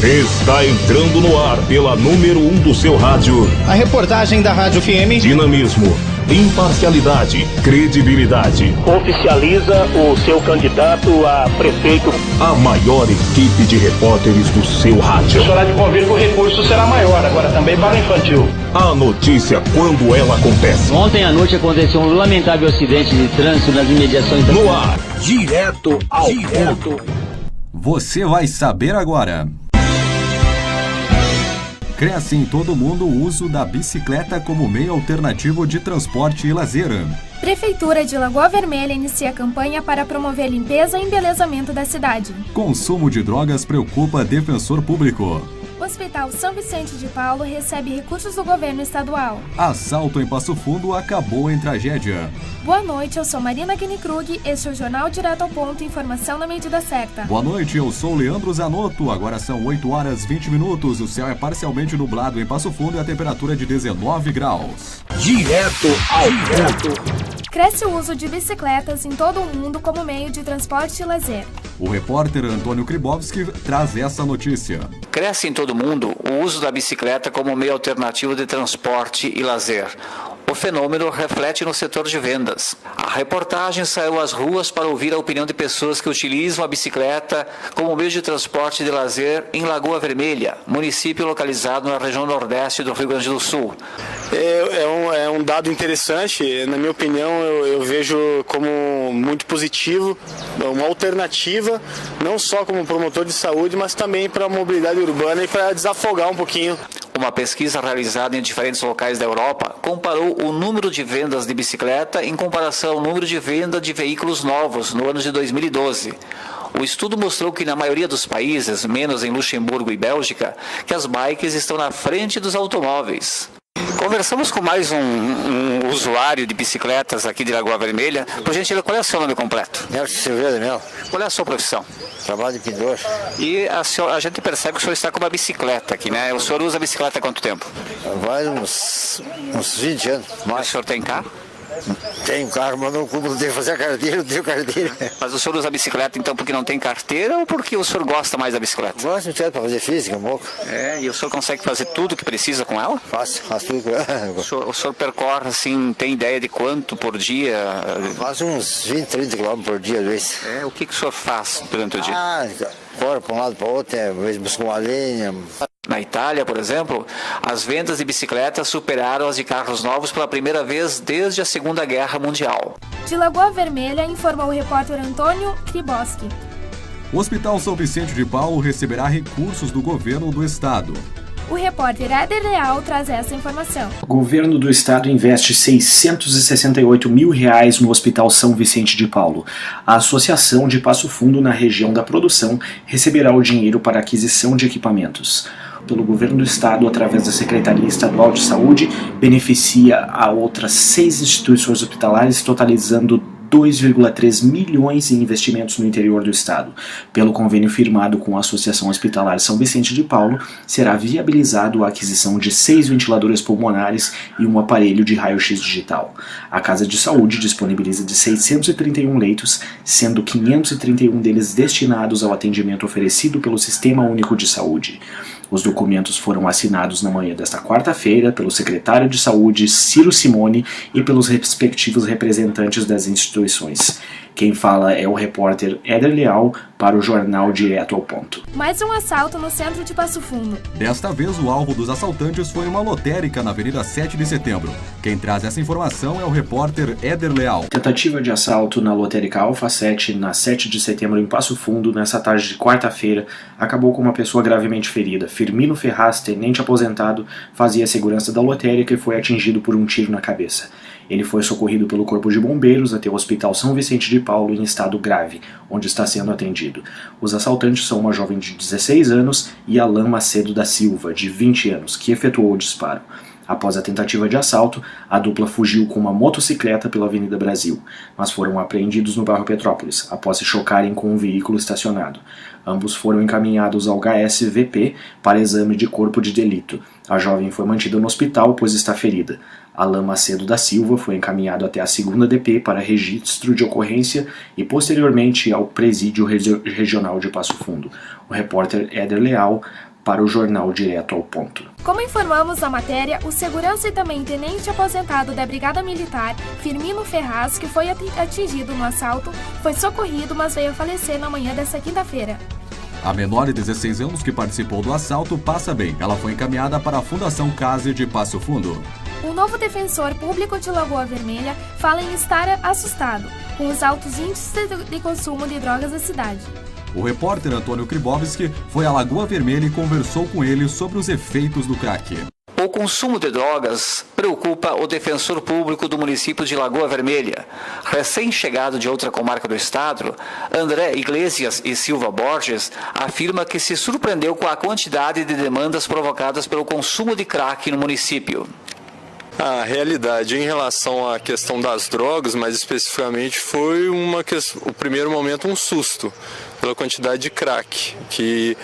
Está entrando no ar pela número 1 do seu rádio. A reportagem da Rádio FM. Dinamismo, imparcialidade, credibilidade. Oficializa o seu candidato a prefeito. A maior equipe de repórteres do seu rádio. O senhor há de convir que o recurso será maior, agora também para o infantil. A notícia quando ela acontece. Ontem à noite aconteceu um lamentável acidente de trânsito nas imediações da... No ar, direto ao ponto. Você vai saber agora. Cresce em todo mundo o uso da bicicleta como meio alternativo de transporte e lazer. Prefeitura de Lagoa Vermelha inicia campanha para promover limpeza e embelezamento da cidade. Consumo de drogas preocupa defensor público. Hospital São Vicente de Paulo recebe recursos do governo estadual. Assalto em Passo Fundo acabou em tragédia. Boa noite, eu sou Marina Guinicrug, este é o Jornal Direto ao Ponto, informação na medida certa. Boa noite, eu sou Leandro Zanotto, agora são 8 horas 20 minutos, o céu é parcialmente nublado em Passo Fundo e a temperatura é de 19 graus. Direto ao ponto. Cresce o uso de bicicletas em todo o mundo como meio de transporte e lazer. O repórter Antônio Kribowski traz essa notícia. Cresce em todo o mundo o uso da bicicleta como meio alternativo de transporte e lazer. O fenômeno reflete no setor de vendas. A reportagem saiu às ruas para ouvir a opinião de pessoas que utilizam a bicicleta como meio de transporte e de lazer em Lagoa Vermelha, município localizado na região nordeste do Rio Grande do Sul. É um dado interessante, na minha opinião eu vejo como muito positivo, uma alternativa, não só como promotor de saúde, mas também para a mobilidade urbana e para desafogar um pouquinho. Uma pesquisa realizada em diferentes locais da Europa comparou o número de vendas de bicicleta em comparação ao número de venda de veículos novos no ano de 2012. O estudo mostrou que na maioria dos países, menos em Luxemburgo e Bélgica, que as bikes estão na frente dos automóveis. Conversamos com mais um usuário de bicicletas aqui de Lagoa Vermelha. Por gentileza, qual é o seu nome completo? Nelson Silveira, meu. Qual é a sua profissão? Trabalho de pintor. E a gente percebe que o senhor está com uma bicicleta aqui, né? O senhor usa a bicicleta há quanto tempo? Vai uns 20 anos. Mas o senhor tem carro? Tenho carro, mas não tenho que fazer a carteira, não tenho carteira. Mas o senhor usa a bicicleta então porque não tem carteira ou porque o senhor gosta mais da bicicleta? Gosto de para fazer física, um pouco. E o senhor consegue fazer tudo que precisa com ela? Faço tudo com ela. O senhor percorre, assim, tem ideia de quanto por dia? Faço uns 20, 30 km por dia, às vezes. O que o senhor faz durante o dia? Corre para um lado para o outro, às vezes busco uma lenha. Na Itália, por exemplo, as vendas de bicicletas superaram as de carros novos pela primeira vez desde a Segunda Guerra Mundial. De Lagoa Vermelha, informou o repórter Antônio Kribowski. O Hospital São Vicente de Paulo receberá recursos do governo do estado. O repórter Éder Leal traz essa informação. O governo do estado investe R$668 mil no Hospital São Vicente de Paulo. A Associação de Passo Fundo, na região da produção, receberá o dinheiro para aquisição de equipamentos. Pelo governo do estado, através da Secretaria Estadual de Saúde, beneficia a outras 6 instituições hospitalares, totalizando 2,3 milhões em investimentos no interior do estado. Pelo convênio firmado com a Associação Hospitalar São Vicente de Paulo, será viabilizado a aquisição de 6 ventiladores pulmonares e um aparelho de raio-x digital. A Casa de Saúde disponibiliza de 631 leitos, sendo 531 deles destinados ao atendimento oferecido pelo Sistema Único de Saúde. Os documentos foram assinados na manhã desta quarta-feira pelo secretário de Saúde, Ciro Simone, e pelos respectivos representantes das instituições. Quem fala é o repórter Éder Leal para o Jornal Direto ao Ponto. Mais um assalto no centro de Passo Fundo. Desta vez, o alvo dos assaltantes foi uma lotérica na Avenida 7 de Setembro. Quem traz essa informação é o repórter Éder Leal. Tentativa de assalto na lotérica Alfa 7, na 7 de setembro, em Passo Fundo, nessa tarde de quarta-feira, acabou com uma pessoa gravemente ferida. Firmino Ferraz, tenente aposentado, fazia a segurança da lotérica e foi atingido por um tiro na cabeça. Ele foi socorrido pelo Corpo de Bombeiros até o Hospital São Vicente de Paulo em estado grave, onde está sendo atendido. Os assaltantes são uma jovem de 16 anos e Alain Macedo da Silva, de 20 anos, que efetuou o disparo. Após a tentativa de assalto, a dupla fugiu com uma motocicleta pela Avenida Brasil, mas foram apreendidos no bairro Petrópolis, após se chocarem com um veículo estacionado. Ambos foram encaminhados ao HSVP para exame de corpo de delito. A jovem foi mantida no hospital, pois está ferida. Alain Macedo da Silva foi encaminhado até a 2ª DP para registro de ocorrência e posteriormente ao Presídio Regional de Passo Fundo. O repórter Éder Leal para o Jornal Direto ao Ponto. Como informamos na matéria, o segurança e também tenente aposentado da Brigada Militar, Firmino Ferraz, que foi atingido no assalto, foi socorrido, mas veio a falecer na manhã desta quinta-feira. A menor de 16 anos que participou do assalto passa bem. Ela foi encaminhada para a Fundação Case de Passo Fundo. O novo defensor público de Lagoa Vermelha fala em estar assustado com os altos índices de consumo de drogas da cidade. O repórter Antônio Kribowski foi à Lagoa Vermelha e conversou com ele sobre os efeitos do crack. O consumo de drogas preocupa o defensor público do município de Lagoa Vermelha. Recém-chegado de outra comarca do estado, André Iglesias e Silva Borges afirma que se surpreendeu com a quantidade de demandas provocadas pelo consumo de crack no município. A realidade em relação à questão das drogas, mais especificamente, foi o primeiro momento um susto pela quantidade de crack, que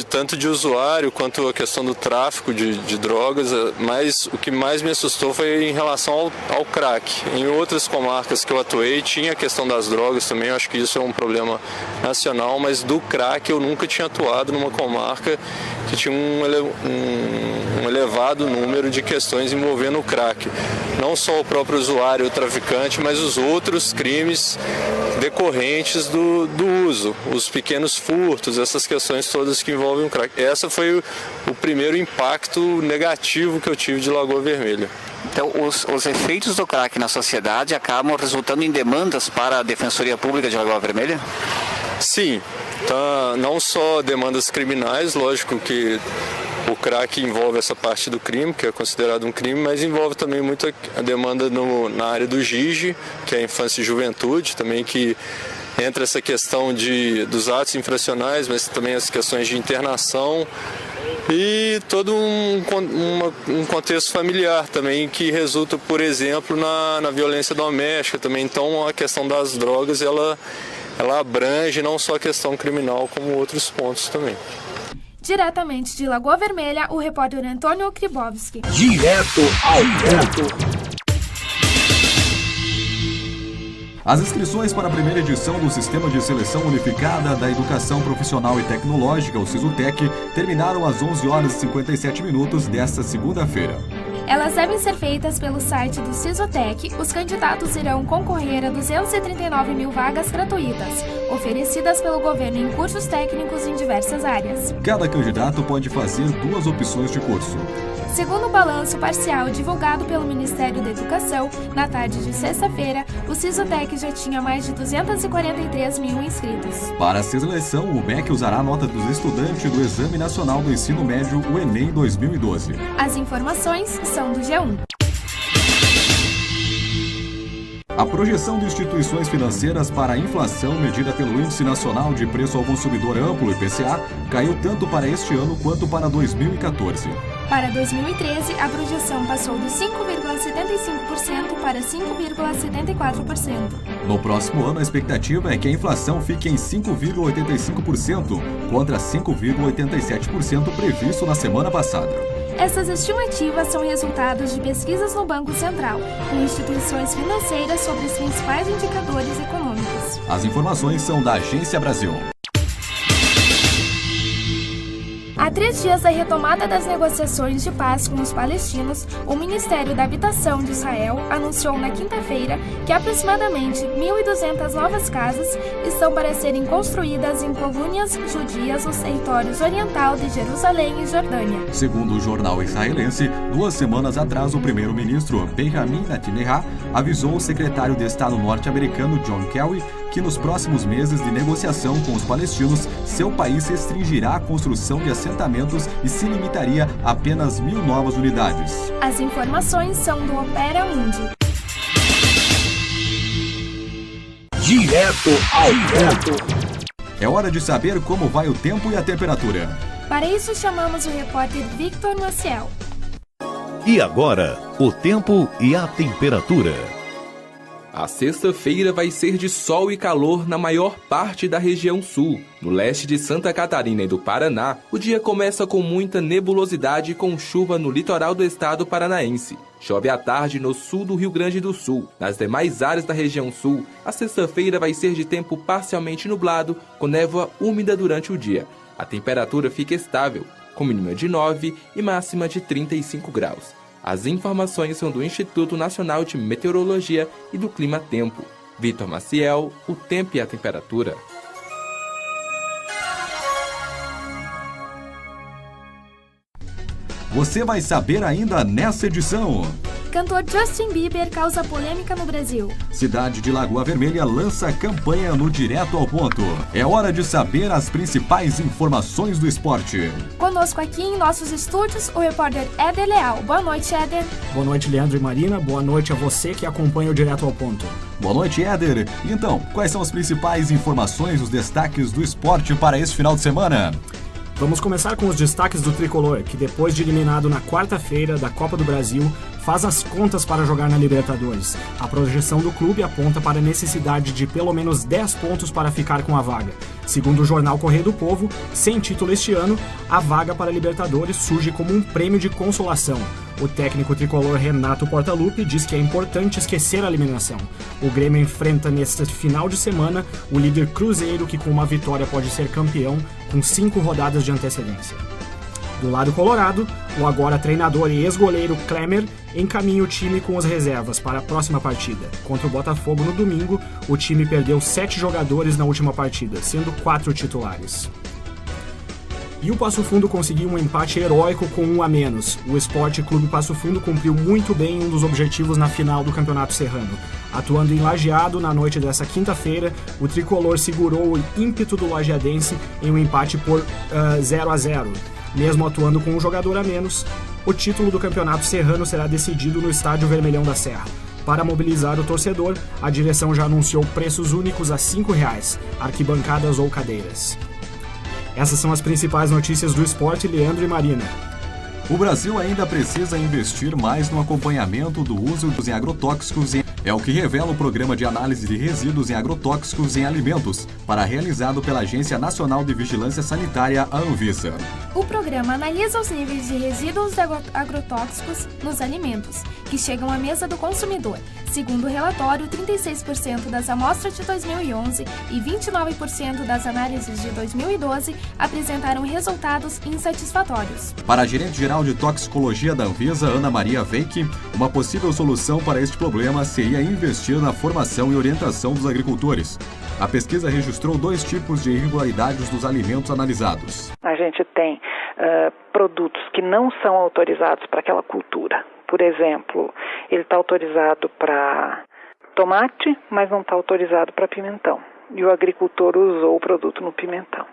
tanto de usuário quanto a questão do tráfico de drogas, mas o que mais me assustou foi em relação ao crack. Em outras comarcas que eu atuei tinha a questão das drogas também, eu acho que isso é um problema nacional, mas do crack eu nunca tinha atuado numa comarca que tinha um elevado número de questões envolvendo o crack. Não só o próprio usuário, o traficante, mas os outros crimes decorrentes do uso, os pequenos furtos, essas questões todas que envolvem o crack. Esse foi o primeiro impacto negativo que eu tive de Lagoa Vermelha. Então, os efeitos do crack na sociedade acabam resultando em demandas para a Defensoria Pública de Lagoa Vermelha? Sim, não só demandas criminais, lógico que o crack envolve essa parte do crime, que é considerado um crime, mas envolve também muito a demanda na área do GIGE, que é a infância e juventude, também que entra essa questão dos atos infracionais, mas também as questões de internação e todo um contexto familiar também que resulta, por exemplo, na violência doméstica também. Então a questão das drogas ela abrange não só a questão criminal, como outros pontos também. Diretamente de Lagoa Vermelha, o repórter Antônio Kribowski. Direto ao ponto. As inscrições para a primeira edição do Sistema de Seleção Unificada da Educação Profissional e Tecnológica, o SISUTEC, terminaram às 11h57 desta segunda-feira. Elas devem ser feitas pelo site do SISUTEC. Os candidatos irão concorrer a 239 mil vagas gratuitas, oferecidas pelo governo em cursos técnicos em diversas áreas. Cada candidato pode fazer 2 opções de curso. Segundo o balanço parcial divulgado pelo Ministério da Educação, na tarde de sexta-feira, o SISUTEC já tinha mais de 243 mil inscritos. Para a seleção, o MEC usará a nota dos estudantes do Exame Nacional do Ensino Médio, o Enem 2012. As informações são do G1. A projeção de instituições financeiras para a inflação medida pelo Índice Nacional de Preço ao Consumidor Amplo, IPCA, caiu tanto para este ano quanto para 2014. Para 2013, a projeção passou de 5,75% para 5,74%. No próximo ano, a expectativa é que a inflação fique em 5,85%, contra 5,87% previsto na semana passada. Essas estimativas são resultados de pesquisas no Banco Central, com instituições financeiras sobre os principais indicadores econômicos. As informações são da Agência Brasil. Há 3 dias da retomada das negociações de paz com os palestinos, o Ministério da Habitação de Israel anunciou na quinta-feira que aproximadamente 1.200 novas casas estão para serem construídas em colônias judias nos territórios oriental de Jerusalém e Jordânia. Segundo o jornal israelense, 2 semanas atrás o primeiro-ministro Benjamin Netanyahu avisou o secretário de Estado norte-americano John Kerry que nos próximos meses de negociação com os palestinos, seu país restringirá a construção de assentamentos e se limitaria a apenas 1.000 novas unidades. As informações são do Opera Mundi. Direto ao ponto. É hora de saber como vai o tempo e a temperatura. Para isso, chamamos o repórter Victor Maciel. E agora, o tempo e a temperatura. A sexta-feira vai ser de sol e calor na maior parte da região sul. No leste de Santa Catarina e do Paraná, o dia começa com muita nebulosidade com chuva no litoral do estado paranaense. Chove à tarde no sul do Rio Grande do Sul. Nas demais áreas da região sul, a sexta-feira vai ser de tempo parcialmente nublado, com névoa úmida durante o dia. A temperatura fica estável, com mínima de 9 e máxima de 35 graus. As informações são do Instituto Nacional de Meteorologia e do Clima Tempo. Vitor Maciel, o tempo e a temperatura. Você vai saber ainda nessa edição. Cantor Justin Bieber causa polêmica no Brasil. Cidade de Lagoa Vermelha lança campanha no Direto ao Ponto. É hora de saber as principais informações do esporte. Conosco aqui em nossos estúdios, o repórter Éder Leal. Boa noite, Éder. Boa noite, Leandro e Marina. Boa noite a você que acompanha o Direto ao Ponto. Boa noite, Éder. Então, quais são as principais informações, os destaques do esporte para esse final de semana? Vamos começar com os destaques do Tricolor, que depois de eliminado na quarta-feira da Copa do Brasil, faz as contas para jogar na Libertadores. A projeção do clube aponta para a necessidade de pelo menos 10 pontos para ficar com a vaga. Segundo o jornal Correio do Povo, sem título este ano, a vaga para a Libertadores surge como um prêmio de consolação. O técnico tricolor Renato Portaluppi diz que é importante esquecer a eliminação. O Grêmio enfrenta neste final de semana o líder Cruzeiro, que com uma vitória pode ser campeão com 5 rodadas de antecedência. Do lado colorado, o agora treinador e ex-goleiro Klemer encaminha o time com as reservas para a próxima partida. Contra o Botafogo no domingo, o time perdeu 7 jogadores na última partida, sendo 4 titulares. E o Passo Fundo conseguiu um empate heróico com 1 a menos. O Esporte Clube Passo Fundo cumpriu muito bem um dos objetivos na final do Campeonato Serrano. Atuando em Lajeado na noite dessa quinta-feira, o tricolor segurou o ímpeto do lajeadense em um empate por 0 a 0. Mesmo atuando com um jogador a menos, o título do Campeonato Serrano será decidido no Estádio Vermelhão da Serra. Para mobilizar o torcedor, a direção já anunciou preços únicos a R$ 5, arquibancadas ou cadeiras. Essas são as principais notícias do esporte, Leandro e Marina. O Brasil ainda precisa investir mais no acompanhamento do uso dos agrotóxicos. É o que revela o Programa de Análise de Resíduos em Agrotóxicos em Alimentos, realizado pela Agência Nacional de Vigilância Sanitária, a Anvisa. O programa analisa os níveis de resíduos agrotóxicos nos alimentos, que chegam à mesa do consumidor. Segundo o relatório, 36% das amostras de 2011 e 29% das análises de 2012 apresentaram resultados insatisfatórios. Para a gerente-geral de toxicologia da Anvisa, Ana Maria Veik, uma possível solução para este problema seria investir na formação e orientação dos agricultores. A pesquisa registrou 2 tipos de irregularidades dos alimentos analisados. A gente tem produtos que não são autorizados para aquela cultura. Por exemplo, ele está autorizado para tomate, mas não está autorizado para pimentão. E o agricultor usou o produto no pimentão.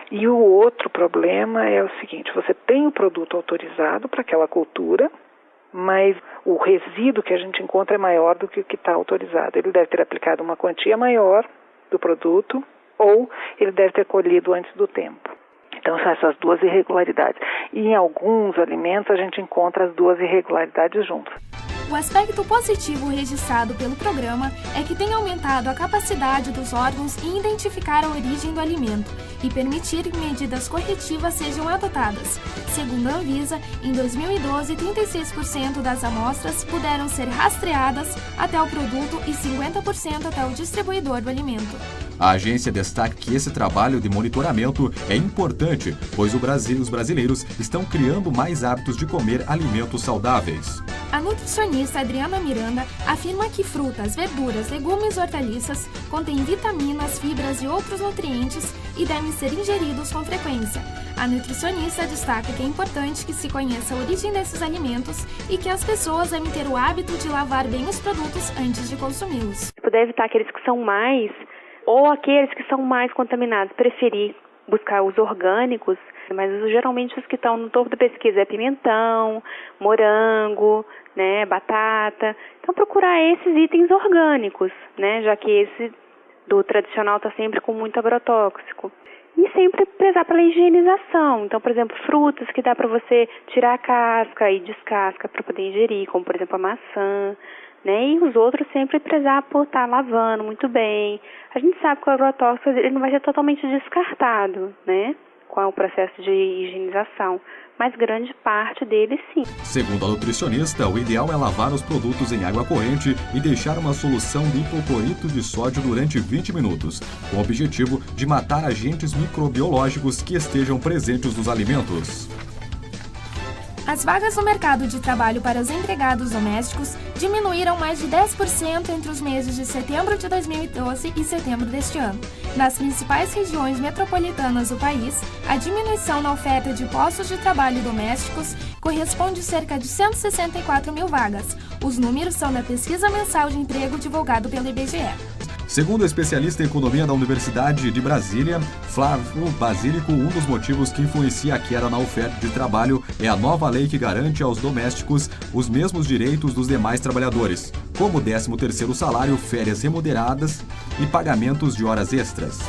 E o outro problema é o seguinte: você tem o produto autorizado para aquela cultura, mas o resíduo que a gente encontra é maior do que o que está autorizado. Ele deve ter aplicado uma quantia maior do produto ou ele deve ter colhido antes do tempo. Então são essas 2 irregularidades. E em alguns alimentos a gente encontra as 2 irregularidades juntas. O aspecto positivo registrado pelo programa é que tem aumentado a capacidade dos órgãos em identificar a origem do alimento e permitir que medidas corretivas sejam adotadas. Segundo a Anvisa, em 2012, 36% das amostras puderam ser rastreadas até o produto e 50% até o distribuidor do alimento. A agência destaca que esse trabalho de monitoramento é importante, pois os brasileiros estão criando mais hábitos de comer alimentos saudáveis. A nutricionista Adriana Miranda afirma que frutas, verduras, legumes e hortaliças contêm vitaminas, fibras e outros nutrientes e devem ser ingeridos com frequência. A nutricionista destaca que é importante que se conheça a origem desses alimentos e que as pessoas devem ter o hábito de lavar bem os produtos antes de consumi-los. Se puder evitar aqueles que são mais ou aqueles que são mais contaminados, preferir buscar os orgânicos, mas geralmente os que estão no topo da pesquisa é pimentão, morango, né, batata. Então procurar esses itens orgânicos, né, já que esse do tradicional está sempre com muito agrotóxico. E sempre prezar pela higienização. Então, por exemplo, frutas que dá para você tirar a casca e descasca para poder ingerir, como por exemplo a maçã, né? E os outros sempre prezar por estar lavando muito bem. A gente sabe que o agrotóxico ele não vai ser totalmente descartado, né? com o processo de higienização. Mas grande parte deles sim. Segundo a nutricionista, o ideal é lavar os produtos em água corrente e deixar uma solução de hipoclorito de sódio durante 20 minutos, com o objetivo de matar agentes microbiológicos que estejam presentes nos alimentos. As vagas no mercado de trabalho para os empregados domésticos diminuíram mais de 10% entre os meses de setembro de 2012 e setembro deste ano. Nas principais regiões metropolitanas do país, a diminuição na oferta de postos de trabalho domésticos corresponde a cerca de 164 mil vagas. Os números são da pesquisa mensal de emprego divulgado pelo IBGE. Segundo o especialista em economia da Universidade de Brasília, Flávio Basílico, um dos motivos que influencia a queda na oferta de trabalho é a nova lei que garante aos domésticos os mesmos direitos dos demais trabalhadores, como o 13º salário, férias remuneradas e pagamentos de horas extras.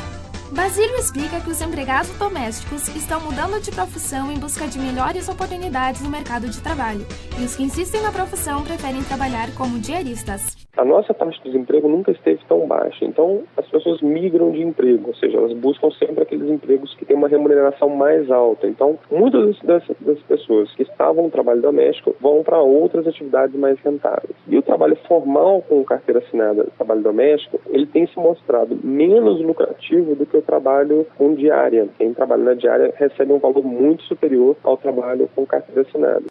Basílio explica que os empregados domésticos estão mudando de profissão em busca de melhores oportunidades no mercado de trabalho, e os que insistem na profissão preferem trabalhar como diaristas. A nossa taxa de desemprego nunca esteve tão baixa, então as pessoas migram de emprego, ou seja, elas buscam sempre aqueles empregos que têm uma remuneração mais alta. Então, muitas das pessoas que estavam no trabalho doméstico vão para outras atividades mais rentáveis. E o trabalho formal com carteira assinada, trabalho doméstico, ele tem se mostrado menos lucrativo do que o trabalho com diária. Quem trabalha na diária recebe um valor muito superior ao trabalho com carteira assinada.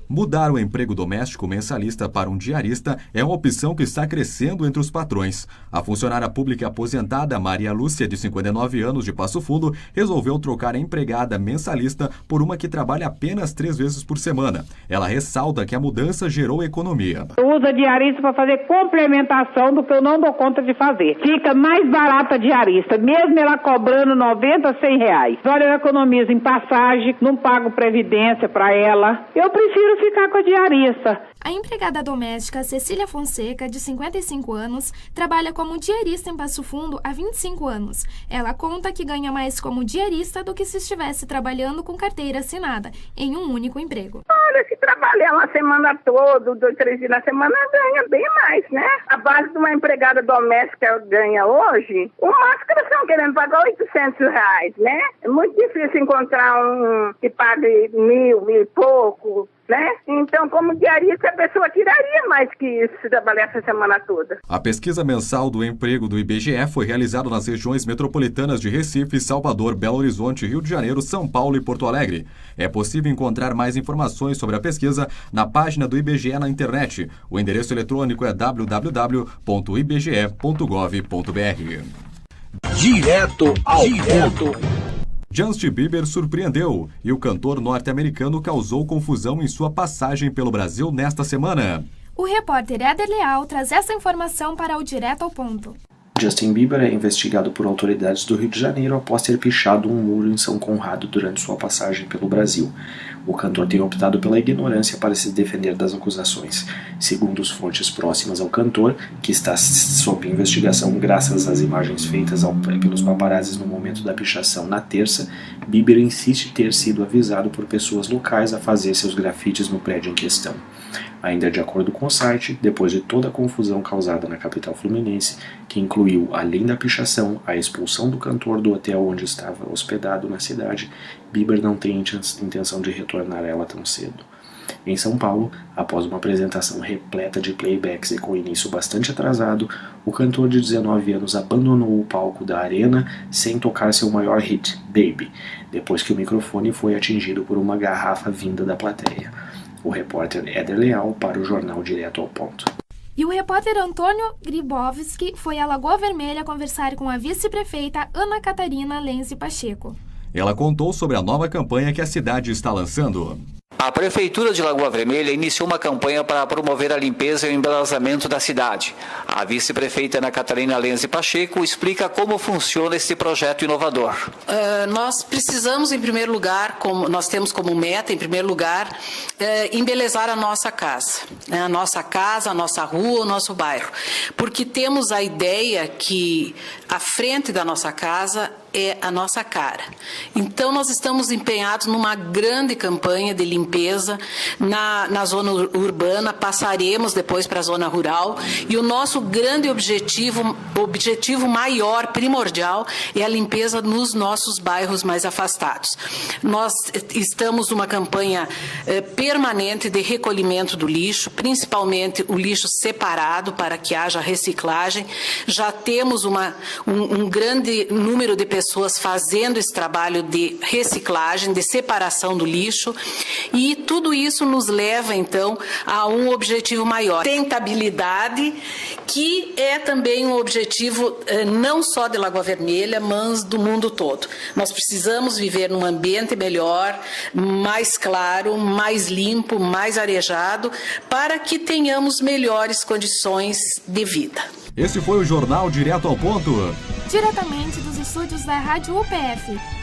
Mudar o emprego doméstico mensalista para um diarista é uma opção que está crescendo entre os patrões. A funcionária pública aposentada Maria Lúcia, de 59 anos, de Passo Fundo, resolveu trocar a empregada mensalista por uma que trabalha apenas 3 vezes por semana. Ela ressalta que a mudança gerou economia. Eu uso a diarista para fazer complementação do que eu não dou conta de fazer. Fica mais barata a diarista, mesmo ela cobrando 90, 100 reais. Olha, eu economizo em passagem, não pago previdência para ela. Eu prefiro ficar com a diarista. A empregada doméstica Cecília Fonseca, de 55 anos, trabalha como diarista em Passo Fundo há 25 anos. Ela conta que ganha mais como diarista do que se estivesse trabalhando com carteira assinada, em um único emprego. Olha, se trabalhar uma semana toda, 2, 3 dias na semana, ganha bem mais, né? A base de uma empregada doméstica ganha hoje, o máximo que eles estão querendo pagar 800 reais, né? É muito difícil encontrar um que pague 1.000 e pouco, né? Então, como diarista, a pessoa tiraria mais que isso se trabalhasse a semana toda. A pesquisa mensal do emprego do IBGE foi realizada nas regiões metropolitanas de Recife, Salvador, Belo Horizonte, Rio de Janeiro, São Paulo e Porto Alegre. É possível encontrar mais informações sobre a pesquisa na página do IBGE na internet. O endereço eletrônico é www.ibge.gov.br. Direto ao ponto. Justin Bieber surpreendeu e o cantor norte-americano causou confusão em sua passagem pelo Brasil nesta semana. O repórter Éder Leal traz essa informação para o Direto ao Ponto. Justin Bieber é investigado por autoridades do Rio de Janeiro após ter pichado um muro em São Conrado durante sua passagem pelo Brasil. O cantor tem optado pela ignorância para se defender das acusações. Segundo as fontes próximas ao cantor, que está sob investigação graças às imagens feitas pelos paparazzis no momento da pichação na terça, Bieber insiste ter sido avisado por pessoas locais a fazer seus grafites no prédio em questão. Ainda de acordo com o site, depois de toda a confusão causada na capital fluminense, que incluiu, além da pichação, a expulsão do cantor do hotel onde estava hospedado na cidade, Bieber não tem intenção de retornar a ela tão cedo. Em São Paulo, após uma apresentação repleta de playbacks e com início bastante atrasado, o cantor de 19 anos abandonou o palco da arena sem tocar seu maior hit, Baby, depois que o microfone foi atingido por uma garrafa vinda da plateia. O repórter Éder Leal para o jornal Direto ao Ponto. E o repórter Antônio Gribowski foi à Lagoa Vermelha conversar com a vice-prefeita Ana Catarina Lenzi Pacheco. Ela contou sobre a nova campanha que a cidade está lançando. A Prefeitura de Lagoa Vermelha iniciou uma campanha para promover a limpeza e o embelezamento da cidade. A vice-prefeita Ana Catarina Lenzi Pacheco explica como funciona esse projeto inovador. Nós precisamos, em primeiro lugar, nós temos como meta, em primeiro lugar, embelezar a nossa casa. A nossa casa, a nossa rua, o nosso bairro. Porque temos a ideia que a frente da nossa casa é a nossa cara. Então, nós estamos empenhados numa grande campanha de limpeza na zona urbana, passaremos depois para a zona rural, e o nosso grande objetivo maior, primordial, é a limpeza nos nossos bairros mais afastados. Nós estamos numa campanha permanente de recolhimento do lixo, principalmente o lixo separado para que haja reciclagem. Já temos um grande número de pessoas fazendo esse trabalho de reciclagem, de separação do lixo, e tudo isso nos leva, então, a um objetivo maior, sustentabilidade, que é também um objetivo não só de Lagoa Vermelha, mas do mundo todo. Nós precisamos viver num ambiente melhor, mais claro, mais limpo, mais arejado, para que tenhamos melhores condições de vida. Esse foi o Jornal Direto ao Ponto. Diretamente dos estúdios da Rádio UPF.